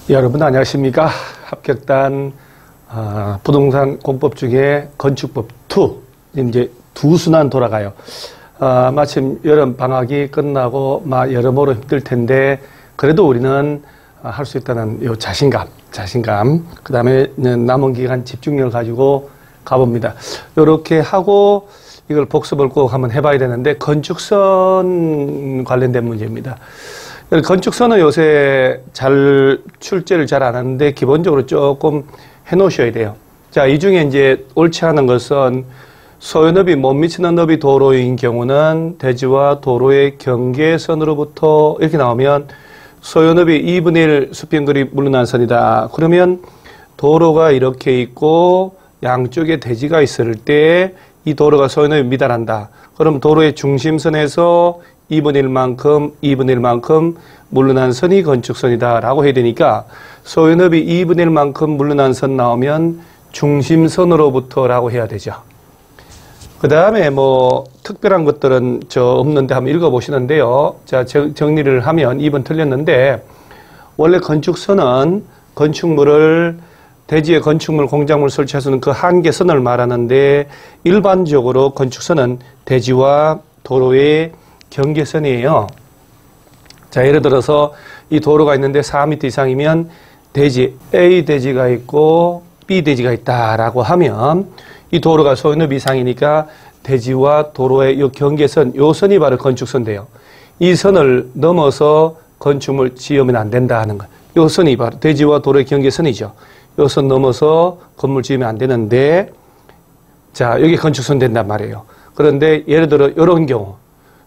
여러분 안녕하십니까? 합격단 부동산 공법 중에 건축법 2 이제 두 순환 돌아가요. 마침 여름 방학이 끝나고 여러모로 힘들 텐데 그래도 우리는 할 수 있다는 요 자신감 그 다음에 남은 기간 집중력을 가지고 가봅니다. 이렇게 하고 이걸 복습을 꼭 한번 해봐야 되는데 건축선 관련된 문제입니다. 건축선은 요새 출제를 잘 안 하는데 기본적으로 조금 해 놓으셔야 돼요. 자, 이 중에 이제 옳지 않은 것은 소요너비 못 미치는 너비 도로인 경우는 대지와 도로의 경계선으로부터 이렇게 나오면 소요너비 2분의 1 수평거리 물러난 선이다. 그러면 도로가 이렇게 있고 양쪽에 대지가 있을 때 이 도로가 소요너비 미달한다. 그럼 도로의 중심선에서 2분의 1만큼 물러난 선이 건축선이다 라고 해야 되니까 소요너비 2분의 1만큼 물러난 선 나오면 중심선으로부터 라고 해야 되죠. 그 다음에 특별한 것들은 없는데 한번 읽어보시는데요. 자, 정리를 하면 2번 틀렸는데 원래 건축선은 대지에 건축물, 공작물 설치할 수 있는 그 한계선을 말하는데 일반적으로 건축선은 대지와 도로의 경계선이에요. 자, 예를 들어서 이 도로가 있는데 4m 이상이면 대지 A 대지가 있고 B 대지가 있다라고 하면 이 도로가 소요너비 이상이니까 대지와 도로의 이 경계선, 요 선이 바로 건축선인데요. 이 선을 넘어서 건축물 지으면 안 된다 하는 거예요. 요 선이 바로 대지와 도로의 경계선이죠. 요 선 넘어서 건물 지으면 안 되는데, 자, 여기 건축선 된단 말이에요. 그런데 예를 들어 이런 경우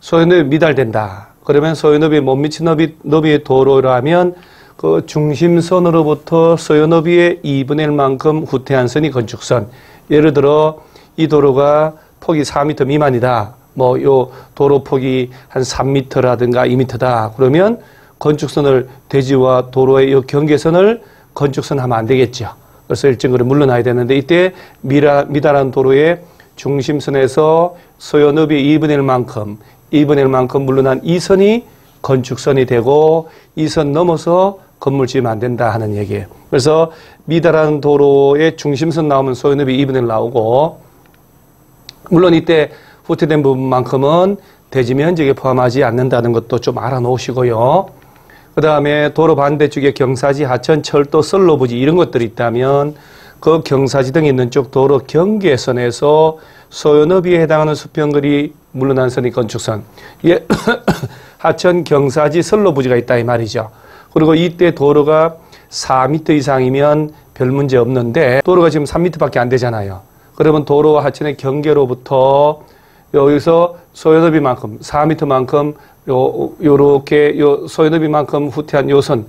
소요너비 미달된다. 그러면 소요너비 못 미친 너비의 도로라면 그 중심선으로부터 소요너비의 2분의 1만큼 후퇴한 선이 건축선. 예를 들어 이 도로가 폭이 4m 미만이다. 요 도로 폭이 한 3m라든가 2m다. 그러면 건축선을 대지와 도로의 이 경계선을 건축선 하면 안 되겠죠. 그래서 일정거리 물러나야 되는데 이때 미달한 도로의 중심선에서 소요너비 2분의 1만큼 물러난 이 선이 건축선이 되고 이 선 넘어서 건물 지으면 안 된다 하는 얘기예요. 그래서 미달한 도로의 중심선 나오면 소요너비 2분의 1 나오고 물론 이때 후퇴된 부분만큼은 대지 면적에 포함하지 않는다는 것도 좀 알아놓으시고요. 그 다음에 도로 반대쪽에 경사지, 하천, 철도, 선로부지 이런 것들이 있다면 그 경사지 등이 있는 쪽 도로 경계선에서 소요너비에 해당하는 수평거리 물러난 선이 건축선. 이게 하천, 경사지, 선로부지가 있다 이 말이죠. 그리고 이때 도로가 4m 이상이면 별 문제 없는데 도로가 지금 3m밖에 안 되잖아요. 그러면 도로와 하천의 경계로부터 여기서 소요너비만큼 4m만큼 요렇게 소요너비만큼 후퇴한 요 선.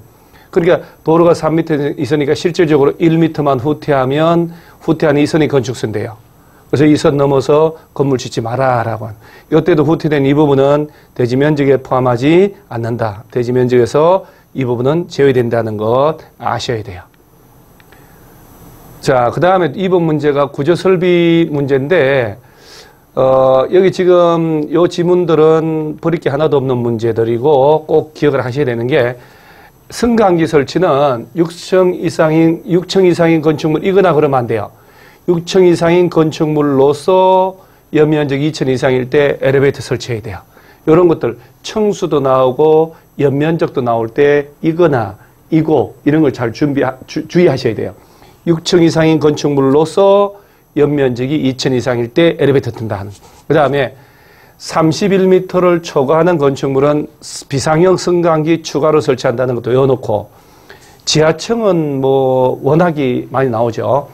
그러니까 도로가 3m 있으니까 실질적으로 1m만 후퇴한 이 선이 건축선인데요. 그래서 이 선 넘어서 건물 짓지 마라라고 하는. 이때도 후퇴된 이 부분은 대지 면적에 포함하지 않는다. 대지 면적에서 이 부분은 제외된다는 것 아셔야 돼요. 자, 그 다음에 2번 문제가 구조설비 문제인데 여기 지금 요 지문들은 버릴 게 하나도 없는 문제들이고 꼭 기억을 하셔야 되는 게 승강기 설치는 6층 이상인 건축물이거나 그러면 안 돼요. 6층 이상인 건축물로서 연면적 2층 이상일 때 엘리베이터 설치해야 돼요. 이런 것들 층수도 나오고 연면적도 나올 때 이거나 이고 이런 걸 잘 주의하셔야 돼요. 6층 이상인 건축물로서 연면적이 2층 이상일 때 엘리베이터 튼다 하는. 그 다음에 31m를 초과하는 건축물은 비상형 승강기 추가로 설치한다는 것도 외워놓고 지하층은 워낙이 많이 나오죠.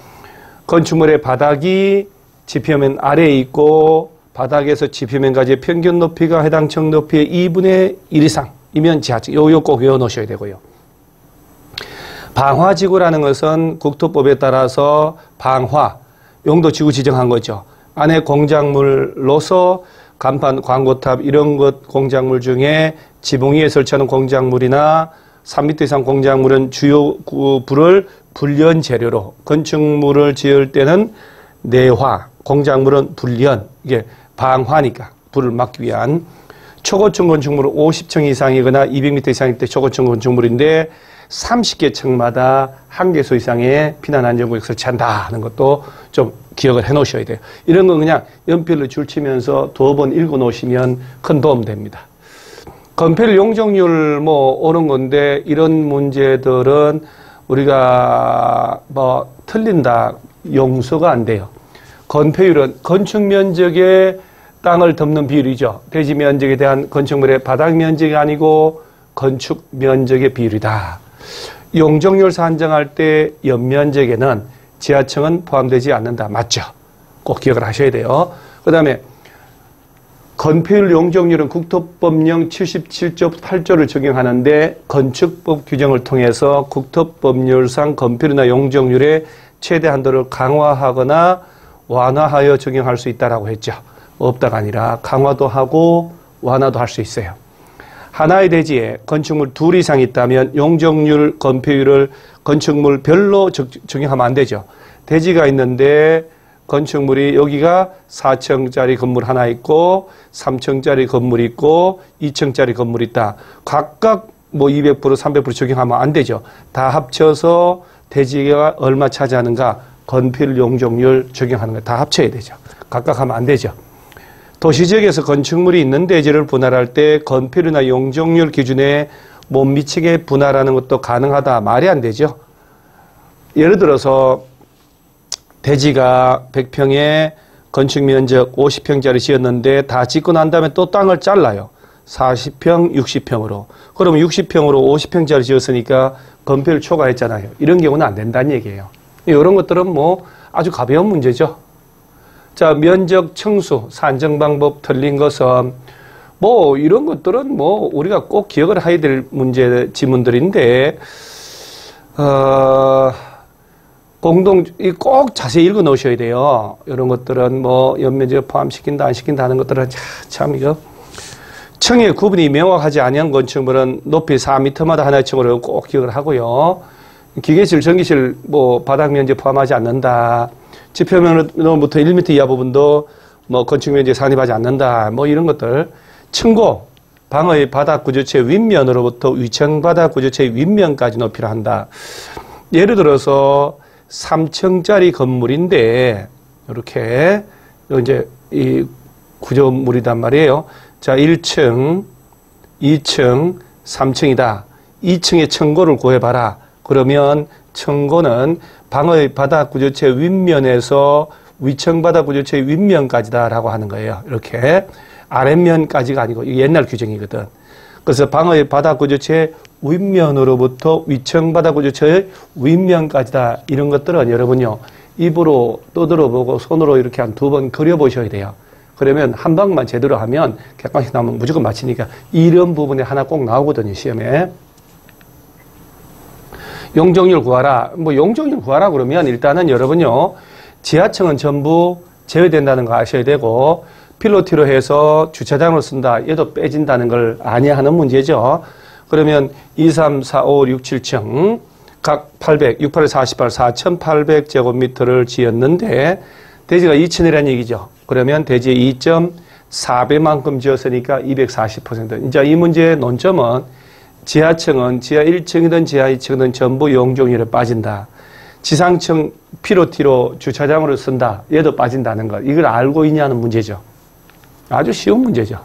건축물의 바닥이 지표면 아래에 있고 바닥에서 지표면까지의 평균 높이가 해당 층 높이의 2분의 1 이상이면 지하층. 요거 꼭 외워놓으셔야 되고요. 방화지구라는 것은 국토법에 따라서 용도지구 지정한 거죠. 안에 공작물로서 간판, 광고탑 이런 것 공작물 중에 지붕 위에 설치하는 공작물이나 3m 이상 공작물은 주요 불을 불연 재료로 건축물을 지을 때는 내화, 공작물은 불연, 이게 방화니까 불을 막기 위한 초고층 건축물 50층 이상이거나 200m 이상일 때 초고층 건축물인데 30개 층마다 1개소 이상의 피난안전구역 설치한다 하는 것도 좀 기억을 해 놓으셔야 돼요. 이런 건 그냥 연필로 줄치면서 두어 번 읽어 놓으시면 큰 도움 됩니다. 건폐율 용적률 뭐 오는 건데 이런 문제들은 우리가 뭐 틀린다 용서가 안 돼요. 건폐율은 건축 면적의 땅을 덮는 비율이죠. 대지 면적에 대한 건축물의 바닥 면적이 아니고 건축 면적의 비율이다. 용적률 산정할 때 연면적에는 지하층은 포함되지 않는다. 맞죠? 꼭 기억을 하셔야 돼요. 그 다음에 건폐율 용적률은 국토법령 77조 8조를 적용하는데 건축법 규정을 통해서 국토법률상 건폐율이나 용적률의 최대 한도를 강화하거나 완화하여 적용할 수 있다라고 했죠. 없다가 아니라 강화도 하고 완화도 할 수 있어요. 하나의 대지에 건축물 둘 이상 있다면 용적률, 건폐율을 건축물 별로 적용하면 안 되죠. 대지가 있는데 건축물이 여기가 4층짜리 건물 하나 있고 3층짜리 건물이 있고 2층짜리 건물이 있다. 각각 뭐 200%, 300% 적용하면 안 되죠. 다 합쳐서 대지가 얼마 차지하는가 건폐율, 용적률 적용하는 거 다 합쳐야 되죠. 각각 하면 안 되죠. 도시지역에서 건축물이 있는 대지를 분할할 때 건폐율이나 용적률 기준에 못 미치게 분할하는 것도 가능하다. 말이 안 되죠. 예를 들어서 대지가 100평에 건축 면적 50평짜리 지었는데 다 짓고 난 다음에 또 땅을 잘라요. 40평, 60평으로. 그러면 60평으로 50평짜리 지었으니까 건폐율 초과했잖아요. 이런 경우는 안 된다는 얘기예요. 이런 것들은 뭐 아주 가벼운 문제죠. 자, 면적 청수, 산정 방법 틀린 것은 뭐 이런 것들은 뭐 우리가 꼭 기억을 해야 될 문제 지문들인데 꼭 자세히 읽어 놓으셔야 돼요. 이런 것들은 뭐 연면적 포함시킨다 안 시킨다 하는 것들은 참 이거 층의 구분이 명확하지 아니한 건축물은 높이 4m마다 하나의 층으로 꼭 기억을 하고요. 기계실, 전기실 뭐 바닥 면적 포함하지 않는다. 지표면으로부터 1m 이하 부분도 뭐 건축 면적에 산입하지 않는다. 뭐 이런 것들. 층고, 방의 바닥 구조체 윗면으로부터 위층 바닥 구조체 윗면까지 높이를 한다. 예를 들어서 3층짜리 건물인데 이렇게 이제 이 구조물이단 말이에요. 자, 1층, 2층, 3층이다. 2층의 층고를 구해봐라. 그러면 층고는 방의 바닥 구조체 윗면에서 위층 바닥 구조체 윗면까지다라고 하는 거예요. 이렇게 아랫면까지가 아니고 이게 옛날 규정이거든. 그래서 방의 바닥 구조체 윗면으로부터 위층 바닥 구조체의 윗면까지다. 이런 것들은 여러분요 입으로 떠들어보고 손으로 이렇게 한 2번 그려보셔야 돼요. 그러면 한 방만 제대로 하면 객관식 나오면 무조건 맞히니까 이런 부분에 하나 꼭 나오거든요 시험에. 용적률 구하라. 뭐 용적률 구하라 그러면 일단은 여러분요 지하층은 전부 제외된다는 거 아셔야 되고 필로티로 해서 주차장으로 쓴다. 얘도 빼진다는 걸 아니야 하는 문제죠. 그러면 2, 3, 4, 5, 6, 7층 각 800, 6, 8, 48, 4,800제곱미터를 지었는데 대지가 2층이라는 얘기죠. 그러면 대지의 2.4배만큼 지었으니까 240%. 이제 이 문제의 논점은 지하층은 지하 1층이든 지하 2층이든 전부 용적률에 빠진다. 지상층 필로티로 주차장으로 쓴다. 얘도 빠진다는 것. 이걸 알고 있냐는 문제죠. 아주 쉬운 문제죠.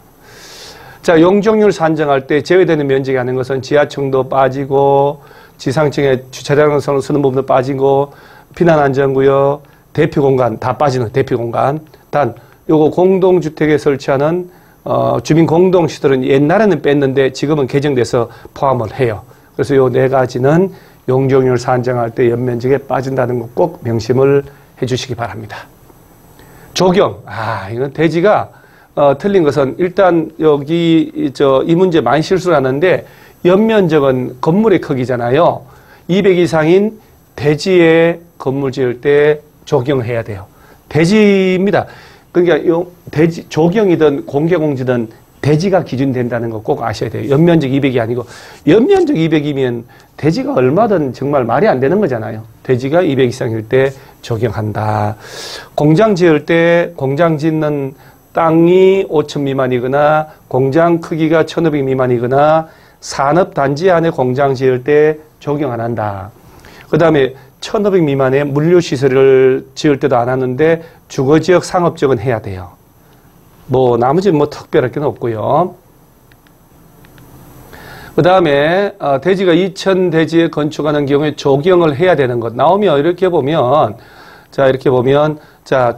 자, 용적률 산정할 때 제외되는 면적이 아닌 것은 지하층도 빠지고 지상층에 주차장으로 쓰는 부분도 빠지고 피난안전구역, 대피공간 다 빠지는 대피공간. 단 요거 공동주택에 설치하는 주민 공동시설은 옛날에는 뺐는데 지금은 개정돼서 포함을 해요. 그래서 요 네 가지는 용적률 산정할 때 연면적에 빠진다는 거 꼭 명심을 해 주시기 바랍니다. 조경. 이건 대지가 틀린 것은 일단 여기 이 문제 많이 실수를 하는데 연면적은 건물의 크기잖아요. 200 이상인 대지에 건물 지을 때 조경해야 돼요. 대지입니다. 그러니까 대지 조경이든 공개공지든 대지가 기준된다는 거 꼭 아셔야 돼요. 연면적 200이 아니고 연면적 200이면 대지가 얼마든 정말 말이 안 되는 거잖아요. 대지가 200 이상일 때 조경한다. 공장 지을 때 공장 짓는 땅이 5천 미만이거나 공장 크기가 1,500 미만이거나 산업단지 안에 공장 지을 때 적용 안 한다. 그 다음에 1,500 미만의 물류시설을 지을 때도 안 하는데 주거지역, 상업지역은 해야 돼요. 뭐 나머지는 뭐 특별할 게 없고요. 그 다음에 대지가 2천 대지에 건축하는 경우에 조경을 해야 되는 것 나오면 이렇게 보면 이렇게 보면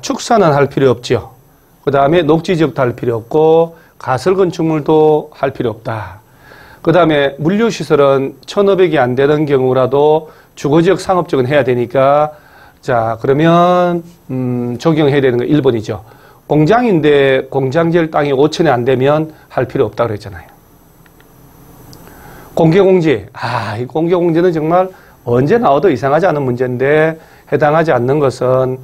축사는 할 필요 없죠. 그 다음에 녹지지역도 할 필요 없고 가설 건축물도 할 필요 없다. 그 다음에 물류시설은 1,500이 안 되는 경우라도 주거지역, 상업지역은 해야 되니까 그러면 적용해야 되는 거 1번이죠. 공장인데 공장 지을 땅이 5천이 안 되면 할 필요 없다고 그랬잖아요. 공개공지. 이 공개공지는 정말 언제 나와도 이상하지 않은 문제인데 해당하지 않는 것은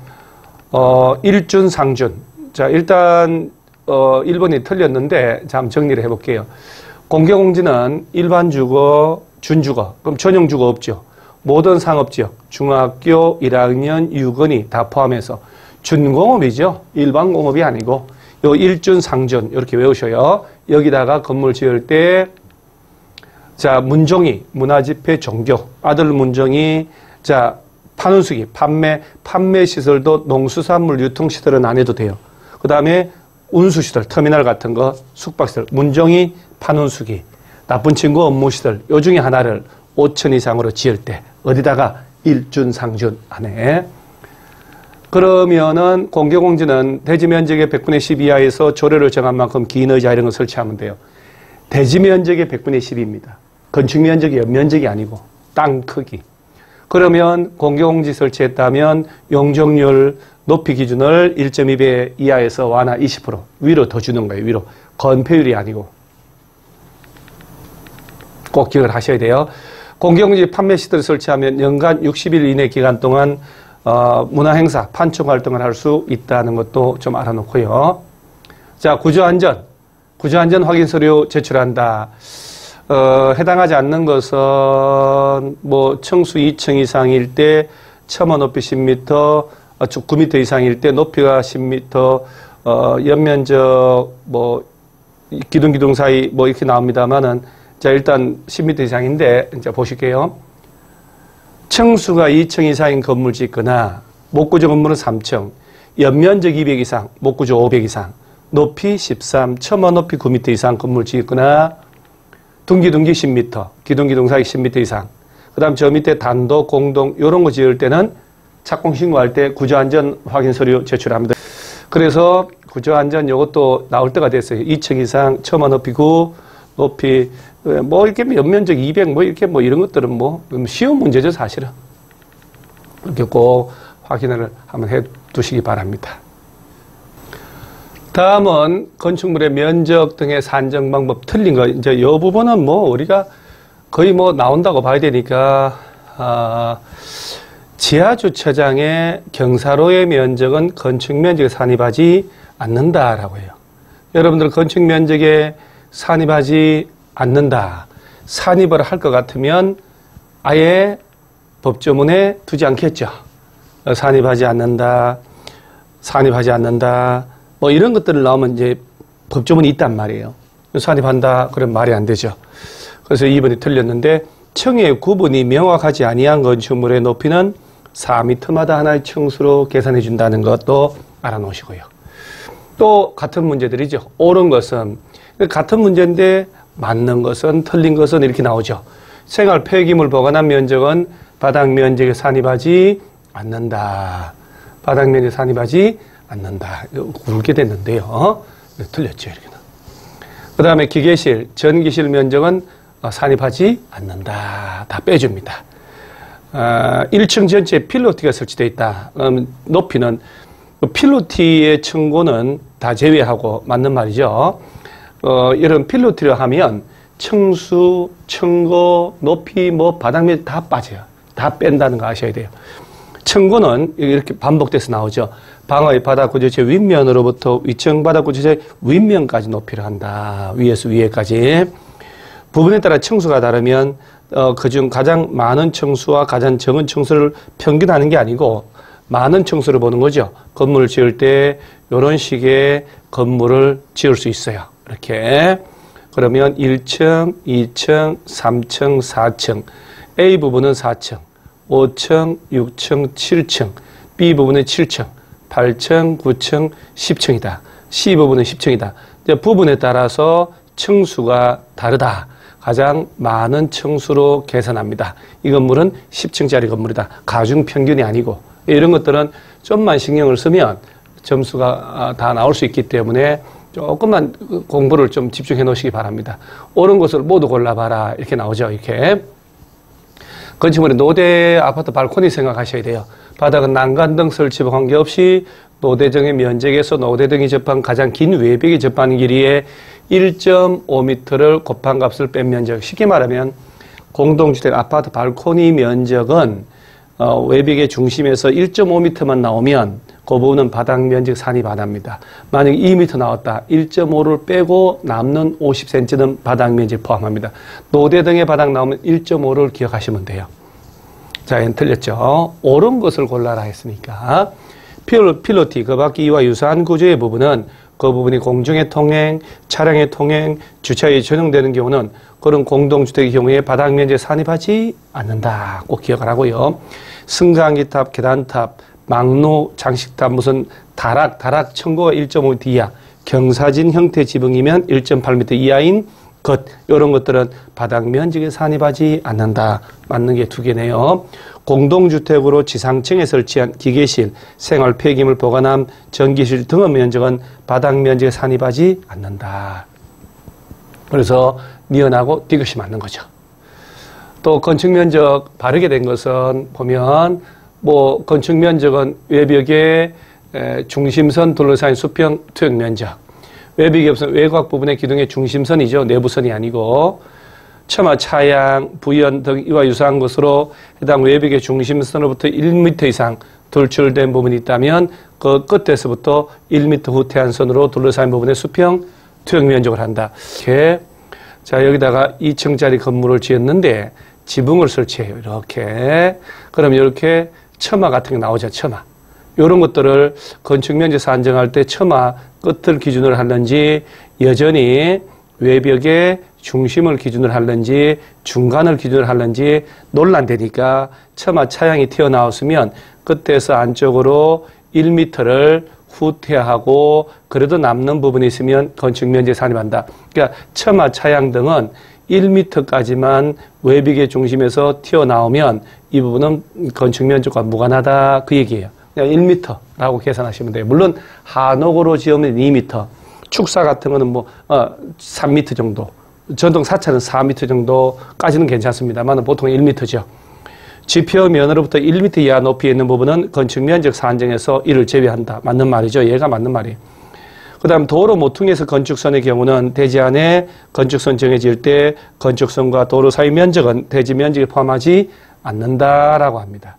일준, 상준. 일단 1번이 틀렸는데 한번 정리를 해볼게요. 공개공지는 일반 주거, 준주거, 그럼 전용 주거 없죠. 모든 상업지역, 중학교 1학년, 유건이 다 포함해서 준공업이죠. 일반 공업이 아니고 요 일준, 상준 이렇게 외우셔요. 여기다가 건물 지을 때 문종이, 문화집회, 종교, 아들 문종이 판운수기, 판매시설도 농수산물 유통시설은 안 해도 돼요. 그 다음에 운수시설, 터미널 같은 거, 숙박시설, 문종이, 판운수기, 나쁜 친구 업무시설, 요 중에 하나를 5천 이상으로 지을 때 어디다가 일준, 상준 안에. 그러면은 공개공지는 대지 면적의 100분의 10 이하에서 조례를 정한 만큼 긴 의자 이런 거 설치하면 돼요. 대지 면적의 100분의 10입니다. 건축 면적이 연면적이 아니고 땅 크기. 그러면 공개공지 설치했다면 용적률 높이 기준을 1.2배 이하에서 완화 20% 위로 더 주는 거예요. 위로. 건폐율이 아니고. 꼭 기억을 하셔야 돼요. 공개공지 판매시설을 설치하면 연간 60일 이내 기간 동안 문화행사, 판촉 활동을 할 수 있다는 것도 좀 알아놓고요. 구조안전. 구조안전 확인 서류 제출한다. 해당하지 않는 것은 뭐 청수 2층 이상일 때 처마 높이 10m, 9m 이상일 때 높이가 10m, 연면적 뭐 기둥 사이 뭐 이렇게 나옵니다만은 일단 10m 이상인데 이제 보실게요. 청수가 2층 이상인 건물 짓거나 목구조 건물은 3층, 연면적 200 이상, 목구조 500 이상, 높이 13, 처마 높이 9m 이상 건물 짓거나 둥기둥기 10m, 기둥 사이 10m 이상. 그 다음 저 밑에 단독, 공동, 요런 거 지을 때는 착공 신고할 때 구조안전 확인 서류 제출합니다. 그래서 구조안전 요것도 나올 때가 됐어요. 2층 이상, 처마 높이 9, 높이, 뭐 이렇게 연면적 200, 뭐 이렇게 뭐 이런 것들은 뭐 쉬운 문제죠, 사실은. 이렇게 꼭 확인을 한번 해 두시기 바랍니다. 다음은 건축물의 면적 등의 산정 방법 틀린 거. 이제 이 부분은 뭐 우리가 거의 뭐 나온다고 봐야 되니까, 지하주차장의 경사로의 면적은 건축 면적에 산입하지 않는다라고 해요. 여러분들 건축 면적에 산입하지 않는다. 산입을 할 것 같으면 아예 법조문에 두지 않겠죠. 산입하지 않는다. 산입하지 않는다. 뭐 이런 것들을 나오면 이제 법조문이 있단 말이에요. 산입한다. 그러면 말이 안 되죠. 그래서 2번이 틀렸는데 층의 구분이 명확하지 아니한 건축물의 높이는 4m마다 하나의 층수로 계산해 준다는 것도 알아놓으시고요. 또 같은 문제들이죠. 옳은 것은 같은 문제인데 맞는 것은 틀린 것은 이렇게 나오죠. 생활 폐기물 보관한 면적은 바닥 면적에 산입하지 않는다. 바닥 면적에 산입하지 않는다. 굵게 됐는데요. 틀렸죠. 이렇게. 그 다음에 기계실, 전기실 면적은 산입하지 않는다. 다 빼줍니다. 1층 전체에 필로티가 설치되어 있다. 높이는 필로티의 층고는 다 제외하고 맞는 말이죠. 이런 필로티를 하면 층수, 층고, 높이, 뭐 바닥면 다 빠져요. 다 뺀다는 거 아셔야 돼요. 층고는 이렇게 반복돼서 나오죠. 방의 바닥 구조체 윗면으로부터 위층 바닥 구조체 윗면까지 높이를 한다. 위에서 위에까지. 부분에 따라 층수가 다르면 그중 가장 많은 층수와 가장 적은 층수를 평균하는 게 아니고 많은 층수를 보는 거죠. 건물을 지을 때 이런 식의 건물을 지을 수 있어요. 이렇게. 그러면 1층, 2층, 3층, 4층. A 부분은 4층, 5층, 6층, 7층. B 부분은 7층, 8층, 9층, 10층이다. C 부분은 10층이다. 이제 부분에 따라서 층수가 다르다. 가장 많은 층수로 계산합니다. 이 건물은 10층짜리 건물이다. 가중 평균이 아니고 이런 것들은 좀만 신경을 쓰면 점수가 다 나올 수 있기 때문에 조금만 공부를 좀 집중해 놓으시기 바랍니다. 옳은 것을 모두 골라봐라 이렇게 나오죠. 이렇게 건축물의 노대 아파트 발코니 생각하셔야 돼요. 바닥은 난간등 설치와 관계없이 노대등의 면적에서 노대등이 접한 가장 긴 외벽이 접하는 길이에 1.5m를 곱한 값을 뺀 면적. 쉽게 말하면 공동주택 아파트 발코니 면적은 외벽의 중심에서 1.5m만 나오면 그 부분은 바닥 면적 산입 안 합니다. 만약 2m 나왔다. 1.5를 빼고 남는 50cm는 바닥 면적 포함합니다. 노대등의 바닥 나오면 1.5를 기억하시면 돼요. 자, 얘는 틀렸죠. 옳은 것을 골라라 했으니까. 필로티, 그 밖에 이와 유사한 구조의 부분은 그 부분이 공중의 통행, 차량의 통행, 주차에 전용되는 경우는 그런 공동주택의 경우에 바닥 면적에 산입하지 않는다. 꼭 기억을 하고요. 승강기탑, 계단탑, 망루, 장식탑, 무슨 다락 층고가 1.5m 이하, 경사진 형태 지붕이면 1.8m 이하인 것, 이런 것들은 바닥 면적에 산입하지 않는다. 맞는 게 두 개네요. 공동주택으로 지상층에 설치한 기계실, 생활 폐기물 보관함, 전기실 등의 면적은 바닥 면적에 산입하지 않는다. 그래서 니은하고 디귿이 맞는 거죠. 또 건축 면적 바르게 된 것은 보면 건축 면적은 외벽의 중심선 둘러싸인 수평 투영 면적. 외벽이 없으면 외곽 부분의 기둥의 중심선이죠. 내부선이 아니고 처마, 차양, 부연 등 이와 유사한 것으로 해당 외벽의 중심선으로부터 1m 이상 돌출된 부분이 있다면 그 끝에서부터 1m 후퇴한 선으로 둘러싸인 부분의 수평 투영 면적을 한다. 이렇게. 자, 여기다가 2층짜리 건물을 지었는데 지붕을 설치해요. 이렇게. 그럼 이렇게 처마 같은 게 나오죠. 처마. 이런 것들을 건축 면적에서 안정할 때 처마 끝을 기준으로 하는지 여전히 외벽의 중심을 기준으로 하는지 중간을 기준으로 하는지 논란되니까 처마 차양이 튀어나왔으면 끝에서 안쪽으로 1m를 후퇴하고 그래도 남는 부분이 있으면 건축 면적에 산입한다. 그러니까 처마 차양 등은 1m까지만 외벽의 중심에서 튀어나오면 이 부분은 건축 면적과 무관하다 그 얘기예요. 그냥 1m라고 계산하시면 돼요. 물론 한옥으로 지으면 2m, 축사 같은 거는 3m 정도, 전동 사차는 4m 정도까지는 괜찮습니다만 보통 1m죠. 지표 면으로부터 1m 이하 높이에 있는 부분은 건축 면적 산정에서 이를 제외한다. 맞는 말이죠. 얘가 맞는 말이에요. 그 다음 도로 모퉁이에서 건축선의 경우는 대지 안에 건축선 정해질 때 건축선과 도로 사이 면적은 대지 면적에 포함하지 않는다라고 합니다.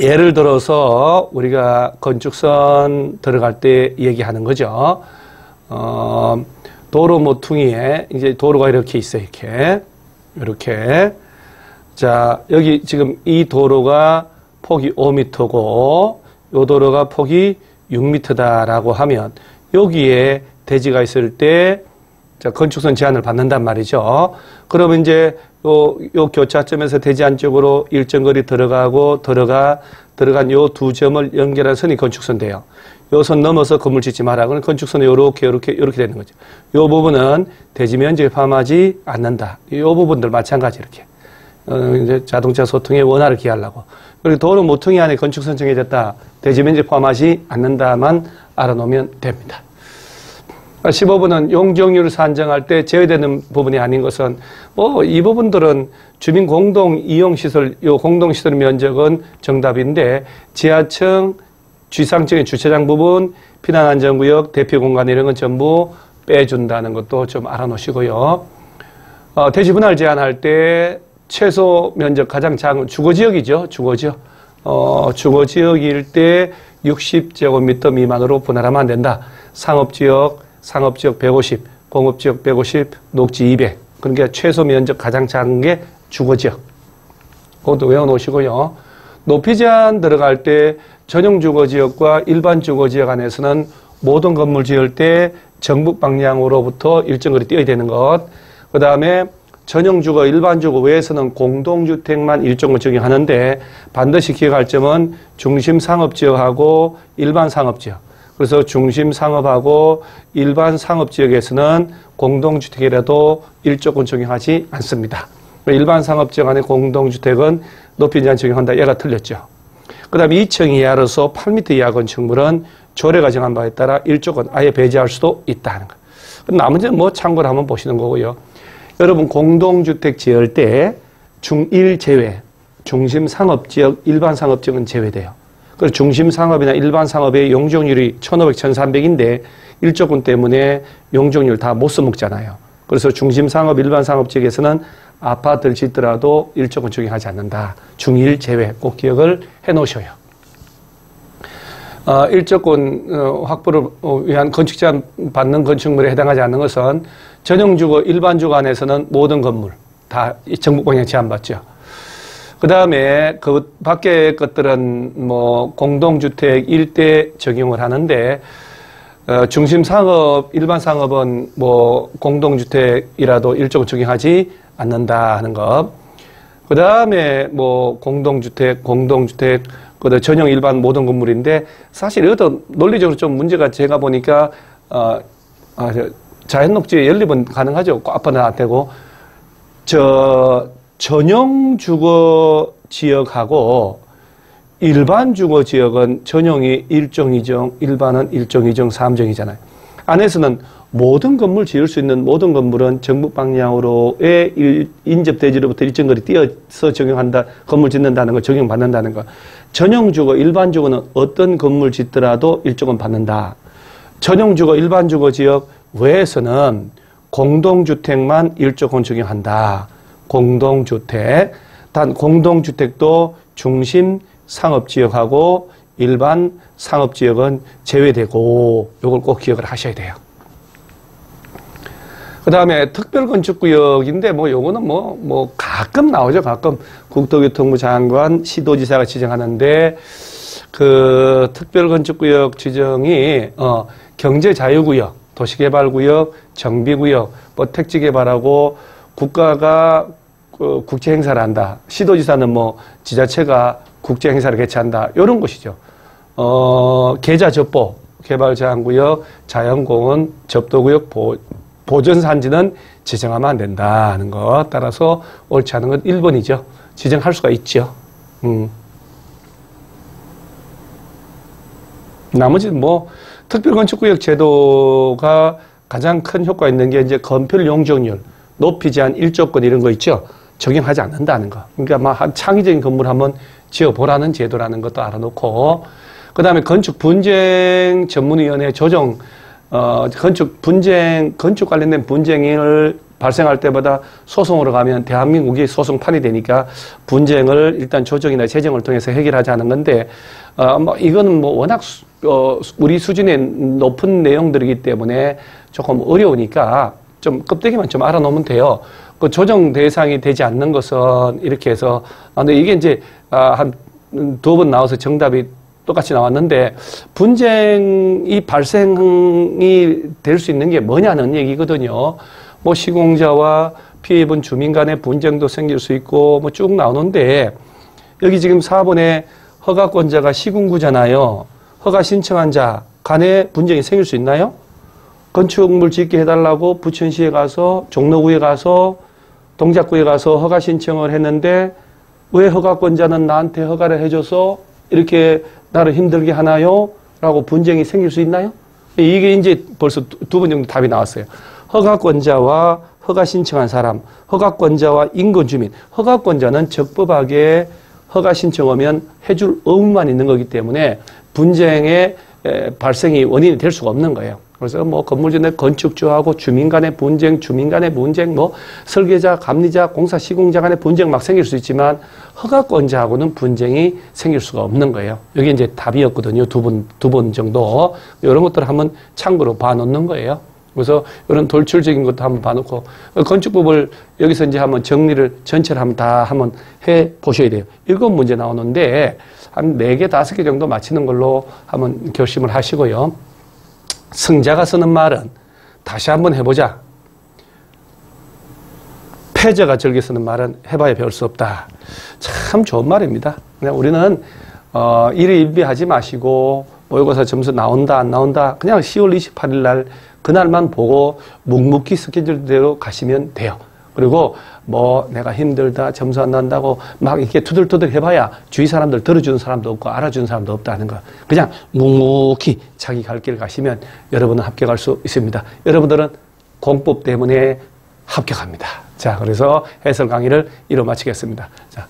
예를 들어서 우리가 건축선 들어갈 때 얘기하는 거죠. 도로 모퉁이에 이제 도로가 이렇게 있어요. 이렇게. 자, 여기 지금 이 도로가 폭이 5m고 이 도로가 폭이 6m다라고 하면 여기에 대지가 있을 때 자, 건축선 제한을 받는단 말이죠. 그러면 이제 요 교차점에서 대지 안쪽으로 일정 거리 들어간 요 두 점을 연결한 선이 건축선 돼요. 요 선 넘어서 건물 짓지 마라. 그럼 건축선이 요렇게 되는 거죠. 요 부분은 대지 면적에 포함하지 않는다. 요 부분들 마찬가지 이렇게. 이제 자동차 소통의 원활을 기하려고. 그리고 도로 모퉁이 안에 건축선 정해졌다. 대지 면적에 포함하지 않는다만 알아놓으면 됩니다. 15번은 용적률을 산정할 때 제외되는 부분이 아닌 것은 이 부분들은 주민 공동 이용시설, 요 공동시설 면적은 정답인데 지하층, 지상층의 주차장 부분, 피난안전구역, 대피공간 이런 건 전부 빼준다는 것도 좀 알아놓으시고요. 대지 분할 제한할 때 최소 면적 가장 작은 주거지역이죠. 주거지역. 주거지역일 때 60제곱미터 미만으로 분할하면 안 된다. 상업지역 150, 공업지역 150, 녹지 200. 그러니까 최소 면적 가장 작은 게 주거지역. 그것도 외워놓으시고요. 높이 제한 들어갈 때 전용 주거 지역과 일반 주거 지역 안에서는 모든 건물 지을 때 정북 방향으로부터 일정 거리 띄어야 되는 것. 그 다음에 전용 주거, 일반 주거 외에서는 공동주택만 일정을 적용하는데 반드시 기억할 점은 중심 상업지역하고 일반 상업지역. 그래서 중심 상업하고 일반 상업지역에서는 공동주택이라도 일조권 적용하지 않습니다. 일반 상업지역 안에 공동주택은 높이 제한 적용한다. 얘가 틀렸죠. 그 다음에 2층 이하로서 8m 이하 건축물은 조례가 정한 바에 따라 일조권 아예 배제할 수도 있다는 거. 나머지는 뭐 참고를 한번 보시는 거고요. 여러분 공동주택 지을 때 중1 제외, 중심 상업지역, 일반 상업지역은 제외돼요. 그래서 중심 상업이나 일반 상업의 용적률이 1,500, 1,300인데 일조권 때문에 용적률 다 못 써먹잖아요. 그래서 중심 상업, 일반 상업지역에서는 아파트를 짓더라도 일조권 적용하지 않는다. 중1 제외 꼭 기억을 해 놓으셔요. 일조권 확보를 위한 건축 제한 받는 건축물에 해당하지 않는 것은 전용주거, 일반주거 안에서는 모든 건물 다 정북방향 제한받죠. 그 다음에 그 밖의 것들은 뭐 공동주택 일대 적용을 하는데 중심 상업, 일반 상업은 뭐 공동주택이라도 일조권 적용하지 않는다 하는 것. 그 다음에 뭐 공동주택, 그 전용 일반 모든 건물인데 사실 이것도 논리적으로 좀 문제가 제가 보니까 자연녹지에 연립은 가능하죠. 아파트는 안 되고 전용 주거 지역하고 일반 주거 지역은 전용이 1정, 2정, 일반은 1정, 2정, 3정이잖아요. 안에서는 모든 건물 지을 수 있는 모든 건물은 정북 방향으로의 인접대지로부터 일정 거리 띄어서 적용한다. 건물 짓는다는 거 적용받는다는 거. 전용 주거, 일반 주거는 어떤 건물 짓더라도 일정은 받는다. 전용 주거, 일반 주거 지역 외에서는 공동주택만 일조권 적용한다. 공동주택. 단 공동주택도 중심 상업지역하고 일반 상업지역은 제외되고 요걸 꼭 기억을 하셔야 돼요. 그 다음에 특별건축구역인데 뭐 요거는 뭐 가끔 나오죠. 가끔 국토교통부 장관, 시도지사가 지정하는데 그 특별건축구역 지정이 경제자유구역, 도시개발구역, 정비구역, 뭐 택지개발하고 국가가 국제행사를 한다. 시도지사는 뭐 지자체가 국제행사를 개최한다. 이런 것이죠. 계좌접보, 개발제한구역, 자연공원, 접도구역, 보전산지는 지정하면 안 된다는 것. 따라서 옳지 않은 건 1번이죠. 지정할 수가 있죠. 나머지는 뭐 특별건축구역 제도가 가장 큰 효과 있는 게 이제 건폐율 용적률, 높이 제한 일조권 이런 거 있죠. 적용하지 않는다는 거. 그러니까 막 한 창의적인 건물 한번 지어보라는 제도라는 것도 알아놓고, 그 다음에 건축분쟁 전문위원회 조정, 건축 관련된 분쟁을 발생할 때마다 소송으로 가면 대한민국이 소송판이 되니까 분쟁을 일단 조정이나 재정을 통해서 해결하자는 건데, 뭐 이거는 뭐 워낙 우리 수준의 높은 내용들이기 때문에 조금 어려우니까 좀 껍데기만 좀 알아놓으면 돼요. 그 조정 대상이 되지 않는 것은 이렇게 해서, 근데 이게 이제 한 2번 나와서 정답이 똑같이 나왔는데, 분쟁이 발생이 될 수 있는 게 뭐냐는 얘기거든요. 뭐 시공자와 피해 입은 주민 간의 분쟁도 생길 수 있고 뭐 쭉 나오는데, 여기 지금 4번에 허가권자가 시군구잖아요. 허가 신청한 자 간에 분쟁이 생길 수 있나요? 건축물 짓게 해달라고 부천시에 가서, 종로구에 가서, 동작구에 가서 허가 신청을 했는데 왜 허가권자는 나한테 허가를 해줘서 이렇게 나를 힘들게 하나요? 라고 분쟁이 생길 수 있나요? 이게 이제 벌써 2번 정도 답이 나왔어요. 허가권자와 허가 신청한 사람, 허가권자와 인근 주민. 허가권자는 적법하게 허가 신청하면 해줄 의무만 있는 거기 때문에 분쟁의 발생이 원인이 될 수가 없는 거예요. 그래서 뭐 건물주의 건축주하고 주민 간의 분쟁, 뭐 설계자, 감리자, 공사 시공자 간의 분쟁 막 생길 수 있지만 허가권자하고는 분쟁이 생길 수가 없는 거예요. 여기 이제 답이었거든요. 두 번 정도. 이런 것들을 한번 참고로 봐 놓는 거예요. 그래서 이런 돌출적인 것도 한번 봐놓고 건축법을 여기서 이제 한번 정리를 전체를 한번 해 보셔야 돼요. 일곱 문제 나오는데 한 4개, 5개 정도 맞히는 걸로 한번 결심을 하시고요. 승자가 쓰는 말은 다시 한번 해보자. 패자가 즐겨 쓰는 말은 해봐야 배울 수 없다. 참 좋은 말입니다. 그냥 우리는 일희일비하지 마시고 모의고사 점수 나온다 안 나온다 그냥 10월 28일 날 그날만 보고 묵묵히 스케줄대로 가시면 돼요. 그리고 뭐 내가 힘들다 점수 안 난다고 막 이렇게 투덜투덜 해봐야 주위 사람들 들어주는 사람도 없고 알아주는 사람도 없다는 거. 그냥 묵묵히 자기 갈 길 가시면 여러분은 합격할 수 있습니다. 여러분들은 공법 때문에 합격합니다. 자, 그래서 해설 강의를 이로 마치겠습니다. 자,